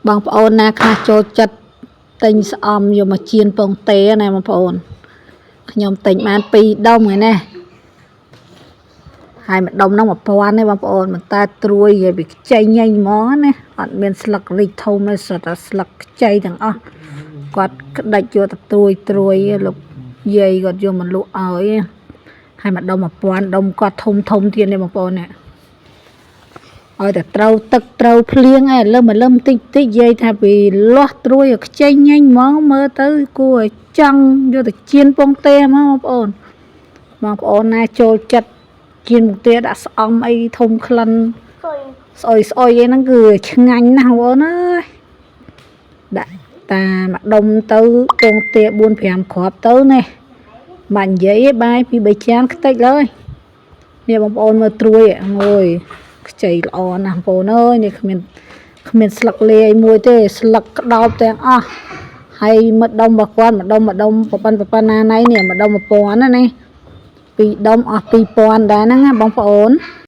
បងប្អូនណាខ្លះចូលចិត្តទិញស្អំយកមកចៀនពងតេណាបងប្អូនខ្ញុំទិញបាន2ដុំហើយណាហើយមួយដុំហ្នឹង1000ទេបងប្អូនមិនតែត្រួយវាខ្ចីញ៉ៃហ្មងណាអត់មានស្លឹករីកធំទេសុទ្ធតែស្លឹកខ្ចីទាំងអស់គាត់ក្តិចយកទៅត្រួយលោកយាយគាត់យកមកលក់ឲ្យហើយមួយដុំ1000ដុំគាត់ធំទៀតនេះបងប្អូននេះឲ្យតែត្រូវទឹកត្រូវភ្លៀងឯងលឹមតិចយាយថាពីលាស់ត្រួយឲ្យខ្ចីញ៉ាញ់ហ្មងមើលទៅគួរឲ្យចង់យកទៅចៀនពងតេហ្មងបងប្អូនណាចូលចិត្តចៀនពងតេដាក់ស្អំអីធំក្លិនស្អុយអីហ្នឹងគឺឆ្ងាញ់ណាស់បងប្អូនអើយដាក់តាមួយដុំទៅពងតេ4-5គ្រាប់ទៅនេះមិននិយាយទេបាយ2-3ចានខ្ទេចលើនេះបងប្អូនមើលត្រួយអើយខ្ចីល្អណាស់បងប្អូនអើយនេះគ្មានស្លឹកលាយមួយទេស្លឹកក្តោបទាំងអស់ហើយមួយដុំរបស់គាត់មួយដុំប៉ុណ្ណាណៃនេះមួយដុំ1000ណានេះ2ដុំអស់2000ដែរហ្នឹងណាបងប្អូន